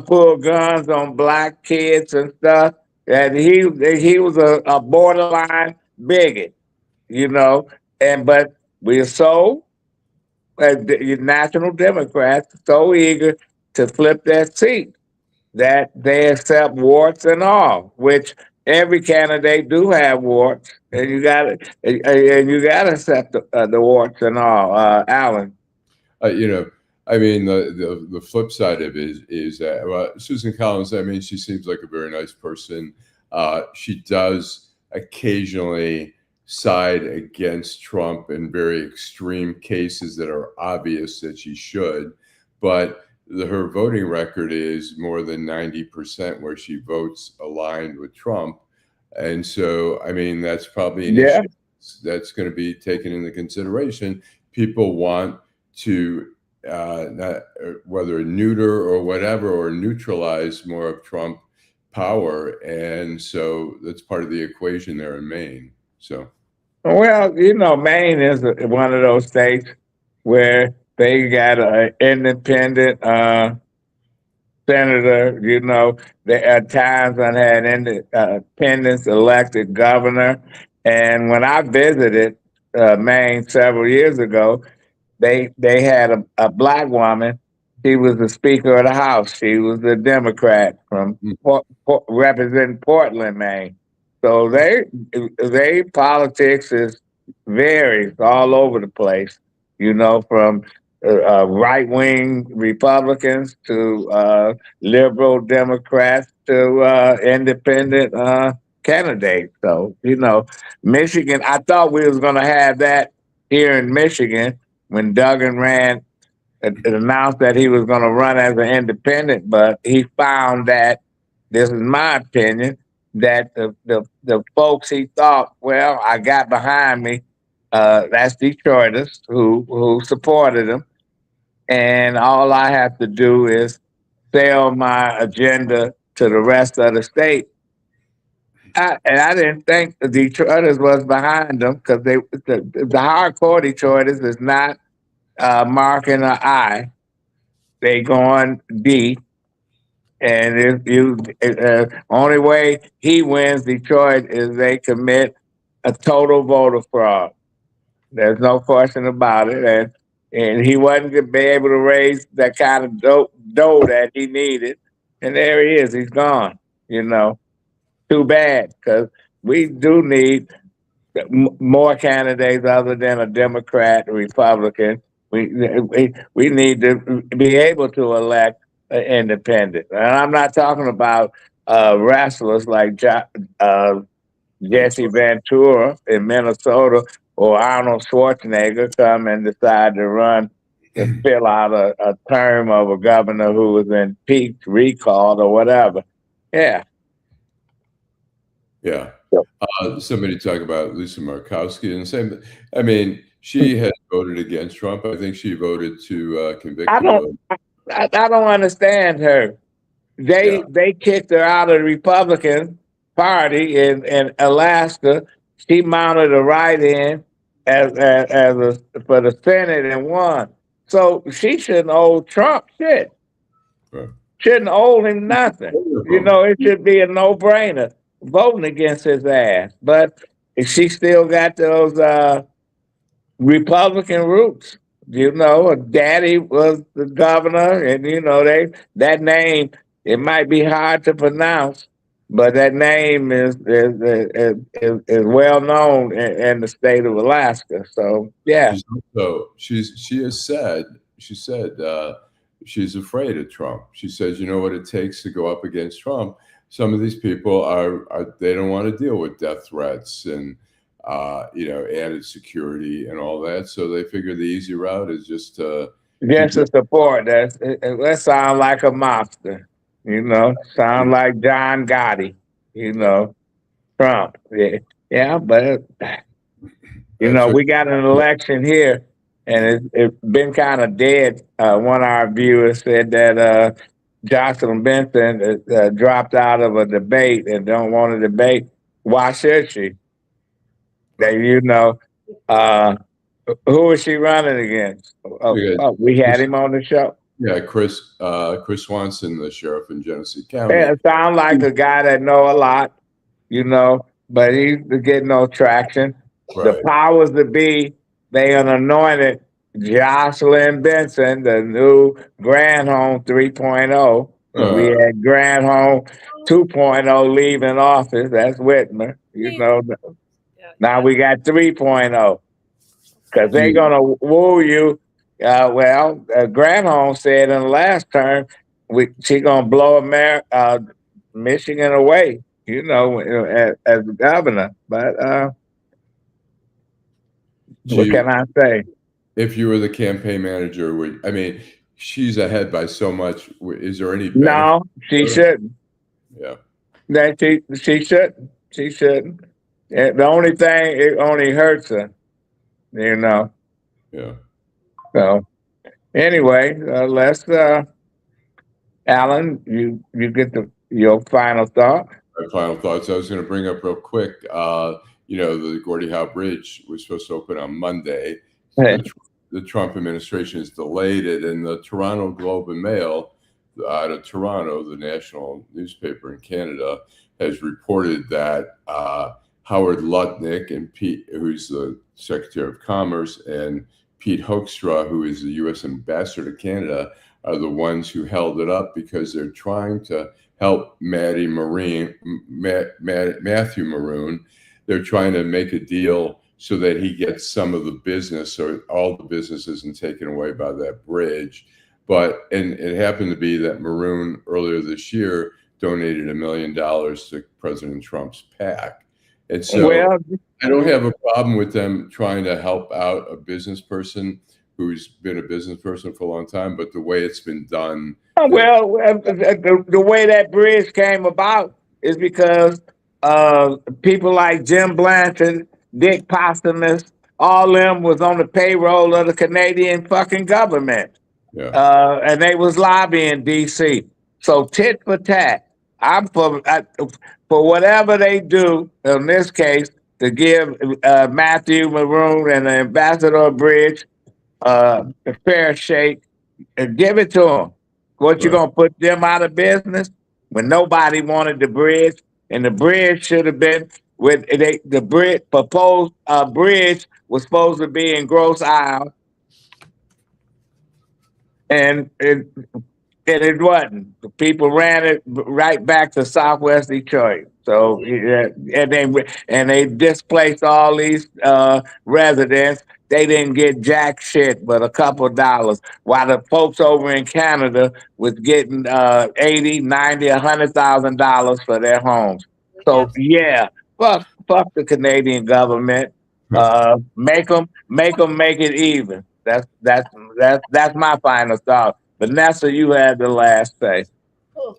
pulled guns on black kids and stuff, and he was a borderline bigot, but we're so national Democrats so eager to flip that seat that they accept warts and all, which every candidate do have warts, and you got to accept the warts and all. Allan, the flip side of it is that Susan Collins. She seems like a very nice person. She does occasionally side against Trump in very extreme cases that are obvious that she should, but her voting record is more than 90% where she votes aligned with Trump. And so, that's probably an issue that's going to be taken into consideration. People want to, not, whether neuter or whatever, or neutralize more of Trump power. And so that's part of the equation there in Maine. So, well, Maine is one of those states where they got an independent senator. They at times I had independents elected governor, and when I visited Maine several years ago, they had a black woman. She was the Speaker of the House. She was a Democrat from representing Portland, Maine. So they politics varies all over the place. From right-wing Republicans to liberal Democrats to independent candidates. So Michigan. I thought we was going to have that here in Michigan when Duggan announced that he was going to run as an independent, but he found that, this is my opinion, that the folks he thought, well, I got behind me, that's Detroiters who supported him, and all I have to do is sell my agenda to the rest of the state. I didn't think the Detroiters was behind them, because the hardcore Detroiters is not marking an I. They going D. And only way he wins Detroit is they commit a total voter fraud. There's no question about it, and he wasn't going to be able to raise that kind of dough that he needed. And there he is. He's gone. You know, too bad, because we do need more candidates other than a Democrat, a Republican. We need to be able to elect an independent, and I'm not talking about wrestlers like Jesse Ventura in Minnesota or Arnold Schwarzenegger come and decide to run to fill out a term of a governor who was impeached, recalled, or whatever. Yeah. Yeah. Somebody talk about Lisa Murkowski and the same. I mean, she had voted against Trump. I think she voted to convict him. I don't understand her. They kicked her out of the Republican Party in Alaska. She mounted a write-in for the Senate and won. So she shouldn't owe Trump shit. Right. Shouldn't owe him nothing. You know, it should be a no-brainer voting against his ass. But she still got those Republican roots. You know, her daddy was the governor, and you know that name. It might be hard to pronounce, but that name is well known in the state of Alaska. So yeah. She said she's afraid of Trump. She says, you know what it takes to go up against Trump. Some of these people they don't want to deal with death threats and added security and all that. So they figure the easy route is just to support. That sounds like a mobster, you know, sound like John Gotti, you know, Trump. Yeah, but you know, we got an election here and it's been kind of dead. One of our viewers said that Jocelyn Benson dropped out of a debate and don't want to debate. Why should she? That you know, who is she running against? We had him on the show. Yeah, Chris Swanson, the sheriff in Genesee County. Yeah, it sounds like a guy that know a lot, you know, but he's getting no traction. Right. The powers that be, they anointed Jocelyn Benson, the new Granholm 3.0. We had Granholm 2.0 leaving office. That's Whitmer, you know. Now we got 3.0 because they're going to woo you. Granholm said in the last term, she's going to blow Michigan away, you know, as governor. But what can I say? If you were the campaign manager, she's ahead by so much. Is there any benefit? No, she shouldn't. Yeah. She shouldn't. She shouldn't. The only thing, it only hurts her, you know. Yeah. So, anyway, let's, Allan, you get your final thought. My final thoughts. I was going to bring up real quick. The Gordie Howe Bridge was supposed to open on Monday. The Trump administration has delayed it, and the Toronto Globe and Mail out of Toronto, the national newspaper in Canada, has reported that Howard Lutnick and Pete, who's the Secretary of Commerce, and Pete Hoekstra, who is the U.S. ambassador to Canada, are the ones who held it up because they're trying to help Matthew Maroon. They're trying to make a deal so that he gets some of the business, so all the business isn't taken away by that bridge. And it happened to be that Maroon earlier this year donated $1 million to President Trump's PAC. And so I don't have a problem with them trying to help out a business person who's been a business person for a long time, but the way it's been done. The way that bridge came about is because people like Jim Blanchard, Dick Postumus, all them was on the payroll of the Canadian fucking government. Yeah. And they was lobbying DC. So tit for tat. I'm for whatever they do in this case to give Matthew Maroon and the Ambassador Bridge a fair shake and give it to them. What, you gonna put them out of business when nobody wanted the bridge? And the bridge should have been with the proposed bridge was supposed to be in Grosse Isle, and it wasn't. The people ran it right back to Southwest Detroit. So yeah, and they displaced all these residents. They didn't get jack shit but a couple dollars, while the folks over in Canada was getting 80, 90, $100,000 for their homes. So yeah, fuck the Canadian government. Make them make it even. That's my final thought. Vanessa, you had the last say. Oh,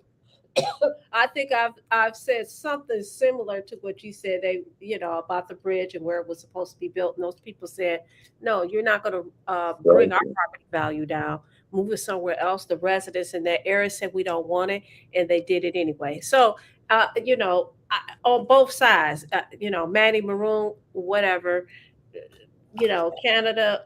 I think I've said something similar to what you said. They, about the bridge and where it was supposed to be built. And those people said, "No, you're not going to bring our property value down. Move it somewhere else." The residents in that area said, "We don't want it," and they did it anyway. So, on both sides, Manny Maroon, whatever, Canada,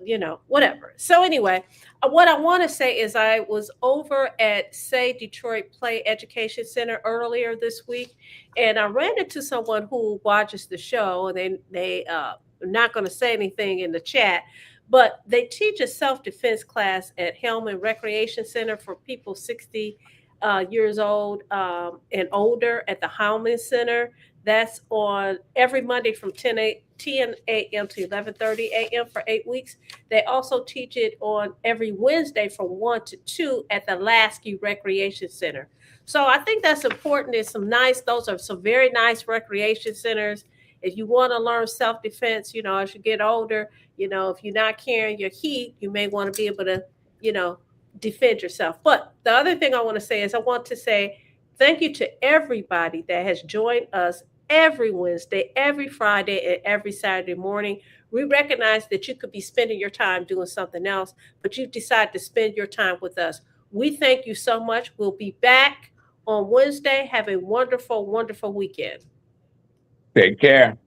whatever. So anyway, what I want to say is I was over at Say Detroit Play Education Center earlier this week, and I ran into someone who watches the show, and they are not going to say anything in the chat, but they teach a self-defense class at Hellman Recreation Center for people 60 years old and older at the Hellman Center. That's on every Monday from 10 a.m. to 11:30 a.m. for 8 weeks. They also teach it on every Wednesday from 1 to 2 at the Lasky Recreation Center. So I think that's important. Those are some very nice recreation centers. If you want to learn self-defense, as you get older, if you're not carrying your heat, you may want to be able to, defend yourself. But the other thing I want to say is I want to say thank you to everybody that has joined us every Wednesday, every Friday, and every Saturday morning. We recognize that you could be spending your time doing something else, but you decide to spend your time with us. We thank you so much. We'll be back on Wednesday. Have a wonderful, wonderful weekend. Take care.